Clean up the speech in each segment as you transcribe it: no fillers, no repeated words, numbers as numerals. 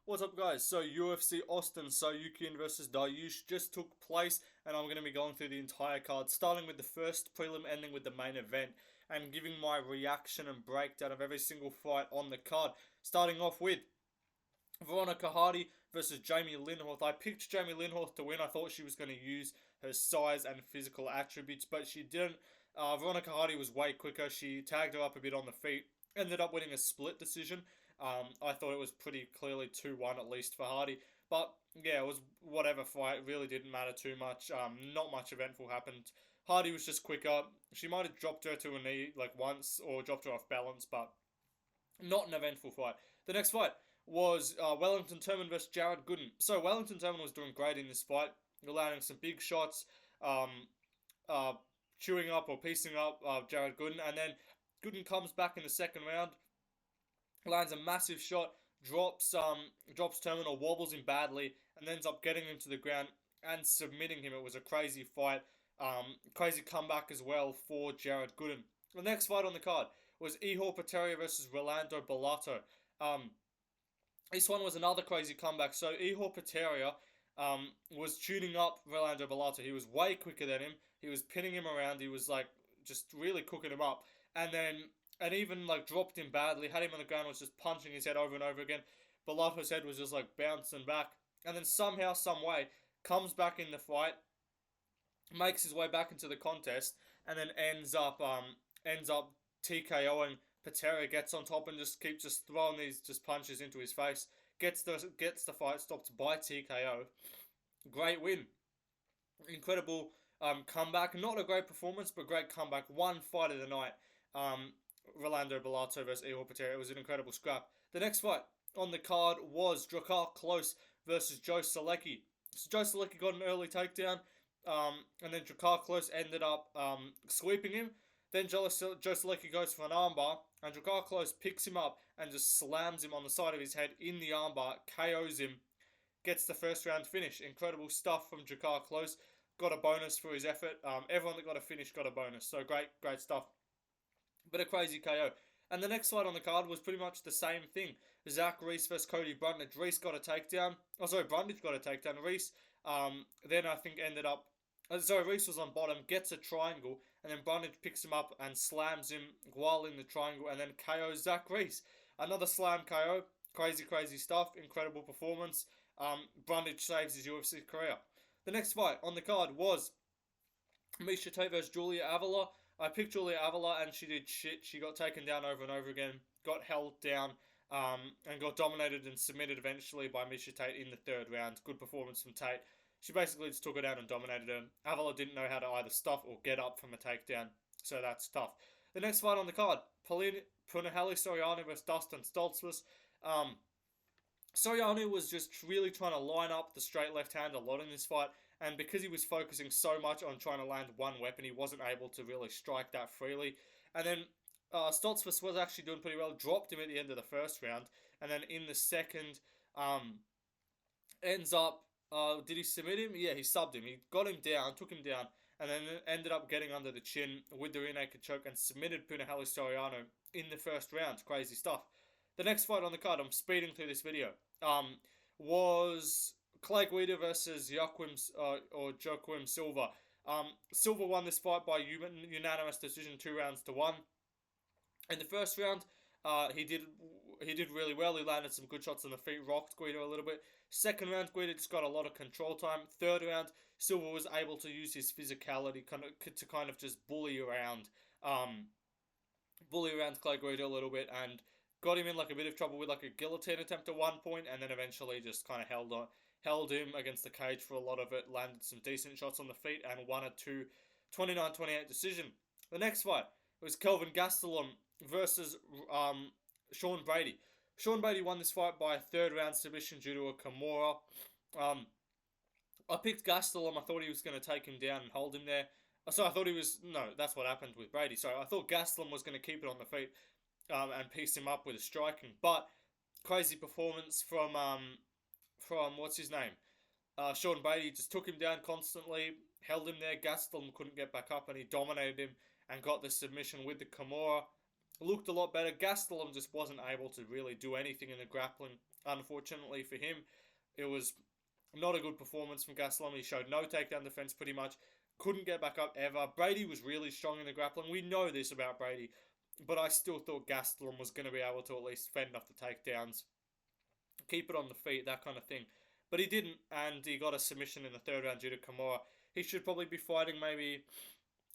What's up, guys? So UFC Austin Tsarukyan versus Dariush just took place, and I'm going to be going through the entire card, starting with the first prelim, ending with the main event, and giving my reaction and breakdown of every single fight on the card. Starting off with Veronica versus Jamie Lyn-Horth. I picked Jamie Lyn-Horth to win. I thought she was going to use her size and physical attributes, but she didn't. Veronica was way quicker. She tagged her up a bit on the feet. Ended up winning a split decision. I thought it was pretty clearly 2-1 at least for Hardy. But yeah, it was whatever fight. It really didn't matter too much. Not much eventful happened. Hardy was just quicker. She might have dropped her to a knee like once or dropped her off balance, but not an eventful fight. The next fight was Wellington Turman versus Gooden. So Wellington Turman was doing great in this fight, landing some big shots, uh, chewing up or piecing up Gooden, and then Gooden comes back in the second round, lands a massive shot, drops Turman or wobbles him badly, and ends up getting him to the ground and submitting him. It was a crazy fight, crazy comeback as well for Gooden. The next fight on the card was Ihor Potieria versus Rolando Bellato. This one was another crazy comeback. So Ihor Potieria was tuning up Rolando Bellato. He was way quicker than him. He was pinning him around. He was like just really cooking him up. And even like dropped him badly, had him on the ground, was just punching his head over and over again. Bellato's head was just like bouncing back. And then somehow, some way, comes back in the fight, makes his way back into the contest, and then ends up TKOing Potieria, gets on top and just keeps just throwing these just punches into his face. Gets the fight stopped by TKO. Great win. Incredible comeback. Not a great performance, but great comeback. One fight of the night. Rolando Bellato versus Ihor Potieria. It was an incredible scrap. The next fight on the card was Drakar Klose versus Joe Solecki. So Joe Solecki got an early takedown, and then Drakar Klose ended up sweeping him. Then Joe Solecki goes for an armbar, and Drakar Klose picks him up and just slams him on the side of his head in the armbar, KOs him, gets the first round finish. Incredible stuff from Drakar Klose. Got a bonus for his effort. Everyone that got a finish got a bonus. So great stuff. But a crazy KO. And the next fight on the card was pretty much the same thing. Reece versus Cody Brundage. Reece got a takedown. Brundage got a takedown. Reece then I think ended up... Reece was on bottom, gets a triangle, and then Brundage picks him up and slams him while in the triangle, and then KOs Reece. Another slam KO. Crazy stuff. Incredible performance. Brundage saves his UFC career. The next fight on the card was Miesha Tate versus Julia Avila. I picked Julia Avila and she did shit. She got taken down over and over again, got held down, and got dominated and submitted eventually by Miesha Tate in the third round. Good performance from Tate. She basically just took her down and dominated her. Avila didn't know how to either stop or get up from a takedown, so that's tough. The next fight on the card, Punahele Soriano versus Dustin Stoltzfus. Soriano was just really trying to line up the straight left hand a lot in this fight, and because he was focusing so much on trying to land one weapon, he wasn't able to really strike that freely. And then Stoltzfus was actually doing pretty well, dropped him at the end of the first round, and then in the second, ends up, did he submit him? Yeah, he subbed him. He got him down, took him down, and then ended up getting under the chin with the rear naked choke and submitted Punahele Soriano in the first round. Crazy stuff. The next fight on the card, I'm speeding through this video, was Guida versus Joaquim Silva. Silva won this fight by unanimous decision, 2-1. In the first round, he did really well. He landed some good shots on the feet, rocked Guida a little bit. Second round, Guida just got a lot of control time. Third round, Silva was able to use his physicality to kind of just bully around Clay Guida a little bit and got him in like a bit of trouble with like a guillotine attempt at one point, and then eventually just kind of held him against the cage for a lot of it, landed some decent shots on the feet, and won a 29-28 decision. The next fight was Kelvin Gastelum versus Sean Brady. Sean Brady won this fight by a third round submission due to a Kimura. I picked Gastelum. I thought he was going to take him down and hold him there. So I thought that's what happened with Brady. So I thought Gastelum was going to keep it on the feet and piece him up with a striking. But crazy performance from what's his name? Sean Brady just took him down constantly, held him there. Gastelum couldn't get back up and he dominated him and got the submission with the Kimura. Looked a lot better. Gastelum just wasn't able to really do anything in the grappling. unfortunately for him. It was not a good performance from Gastelum. He showed no takedown defense pretty much. Couldn't get back up ever. Brady was really strong in the grappling. We know this about Brady. But I still thought Gastelum was going to be able to at least fend off the takedowns. Keep it on the feet, that kind of thing. But he didn't, and he got a submission in the third round due to Kimura. He should probably be fighting maybe,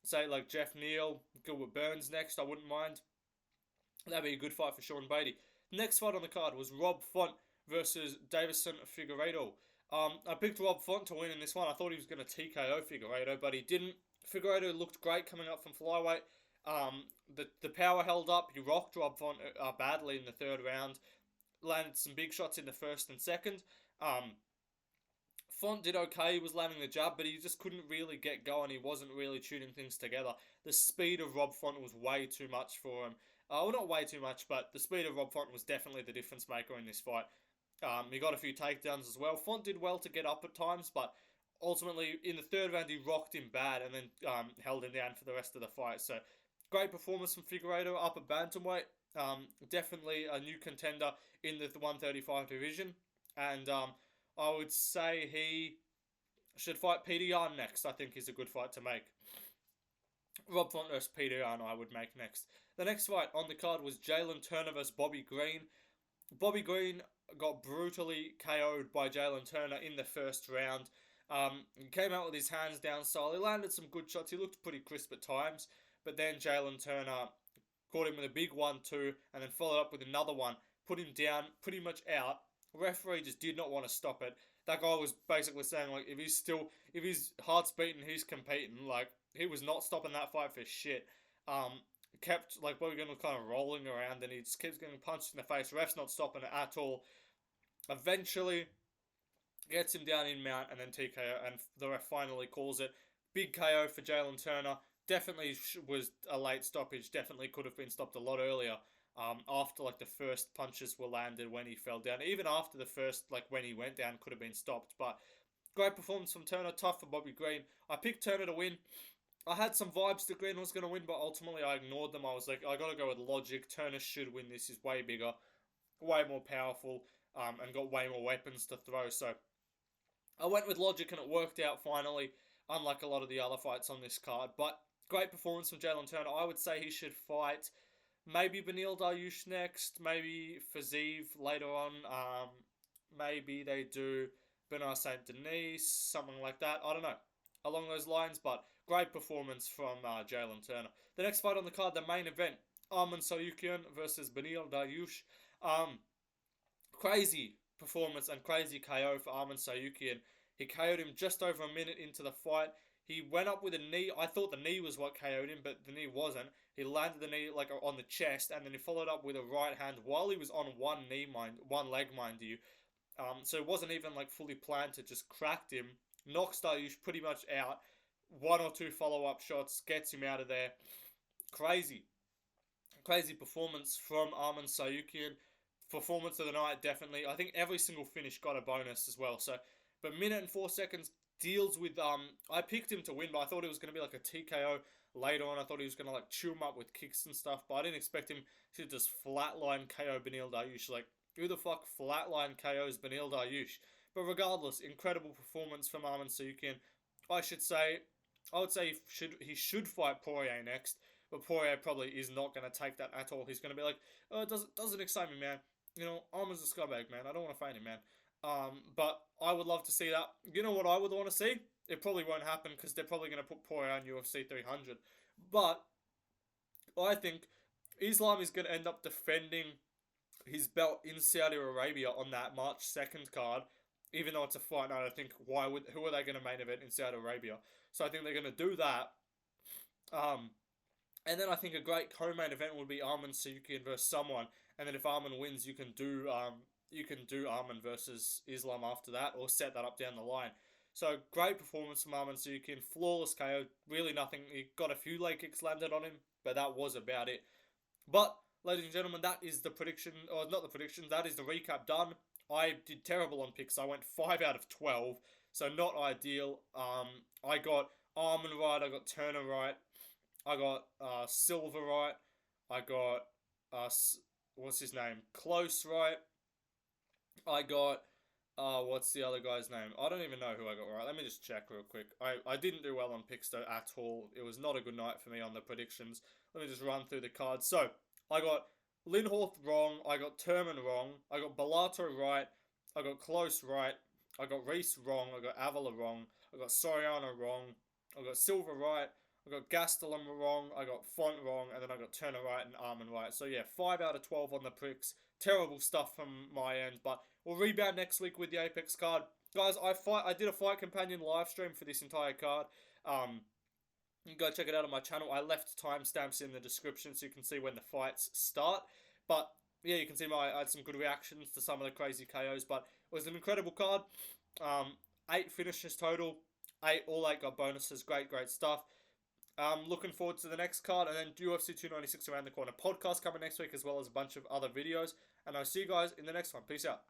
say, like Jeff Neal, Gilbert Burns next. I wouldn't mind. That'd be a good fight for Sean Brady. Next fight on the card was Rob Font versus Deiveson Figueiredo. I picked Rob Font to win in this one. I thought he was going to TKO Figueiredo, but he didn't. Figueiredo looked great coming up from flyweight. The power held up. He rocked Rob Font badly in the third round. Landed some big shots in the first and second. Font did okay. He was landing the jab, but he just couldn't really get going. He wasn't really tuning things together. The speed of Rob Font was way too much for him. Well, not way too much, but the speed of Rob Font was definitely the difference maker in this fight. He got a few takedowns as well. Font did well to get up at times, but ultimately in the third round he rocked him bad and then held him down for the rest of the fight. So great performance from Figueiredo up at bantamweight. Definitely a new contender in the 135 division, and I would say he should fight Peter Yan next. I think is a good fight to make. Rob Font versus Peter Yan I would make next. The next fight on the card was Jalen Turner versus Bobby Green. Bobby Green got brutally KO'd by Jalen Turner in the first round. He came out with his hands down style. He landed some good shots. He looked pretty crisp at times. But then Jalen Turner caught him with a big 1-2 and then followed up with another one. Put him down, pretty much out. Referee just did not want to stop it. That guy was basically saying, like, if his heart's beating, he's competing. Like, he was not stopping that fight for shit. Kept, like, Bobby Green was kind of rolling around and he just keeps getting punched in the face. Ref's not stopping it at all. Eventually gets him down in mount and then TKO, and the ref finally calls it. Big KO for Jalen Turner. Definitely was a late stoppage. Definitely could have been stopped a lot earlier. After like the first punches were landed when he fell down. Even after the first, like when he went down, could have been stopped. But great performance from Turner. Tough for Bobby Green. I picked Turner to win. I had some vibes that Green was going to win, but ultimately I ignored them. I was like, I got to go with logic. Turner should win this. He's way bigger, way more powerful, and got way more weapons to throw. So I went with logic and it worked out finally, unlike a lot of the other fights on this card. But great performance from Jalen Turner. I would say he should fight maybe Beneil Dariush next, maybe Fazeev later on. Maybe they do Bernard Saint Denis, something like that. I don't know, along those lines. But great performance from Jalen Turner. The next fight on the card, the main event, Arman Tsarukyan versus Beneil Dariush. Crazy performance and crazy KO for Arman Tsarukyan. He KO'd him just over a minute into the fight. He went up with a knee. I thought the knee was what KO'd him, but the knee wasn't. He landed the knee like on the chest, and then he followed up with a right hand while he was on one leg, mind you. So it wasn't even like fully planted. Just cracked him, knocks Dariush pretty much out. One or two follow-up shots gets him out of there. Crazy performance from Arman Tsarukyan. Performance of the night, definitely. I think every single finish got a bonus as well. So, but minute and 4 seconds deals with I picked him to win, but I thought it was going to be like a TKO later on. I thought he was going to like chew him up with kicks and stuff, but I didn't expect him to just flatline KO Beneil Dariush. Like, who the fuck flatline KOs Beneil Dariush? But regardless, incredible performance from Arman Tsarukyan. I would say he should fight Poirier next, but Poirier probably is not going to take that at all. He's going to be like, oh, it doesn't excite me, man. You know, Arman's a scumbag, man. I don't want to fight him, man. But I would love to see that. You know what I would want to see? It probably won't happen because they're probably going to put Poirier on UFC 300. But I think Islam is going to end up defending his belt in Saudi Arabia on that March 2nd card. Even though it's a fight night, I think who are they going to main event in Saudi Arabia? So I think they're going to do that. And then I think a great co-main event would be Arman Tsarukyan versus someone. And then if Arman wins, you can do Arman versus Islam after that, or set that up down the line. So great performance from Arman Tsarukyan, flawless KO. Really nothing. He got a few leg kicks landed on him, but that was about it. But ladies and gentlemen, that is the prediction, or not the prediction. That is the recap done. I did terrible on picks. I went 5 out of 12, so not ideal. I got Arman right. I got Turner right. I got Silva right. I got what's his name? Klose right. I got, what's the other guy's name? I don't even know who I got right. Let me just check real quick. I didn't do well on picks though at all. It was not a good night for me on the predictions. Let me just run through the cards. So, I got Lyn-Horth wrong. I got Turman wrong. I got Bellato right. I got Klose right. I got Reece wrong. I got Avila wrong. I got Soriano wrong. I got Silva right. I got Gastelum wrong. I got Font wrong. And then I got Turner right and Arman right. So yeah, 5 out of 12 on the pricks. Terrible stuff from my end. But we'll rebound next week with the Apex card. Guys, I did a Fight Companion live stream for this entire card. You can go check it out on my channel. I left timestamps in the description so you can see when the fights start. But yeah, you can see I had some good reactions to some of the crazy KOs. But it was an incredible card. 8 finishes total. All 8 got bonuses. Great stuff. Looking forward to the next card, and then UFC 296 around the corner. Podcast coming next week, as well as a bunch of other videos. And I'll see you guys in the next one. Peace out.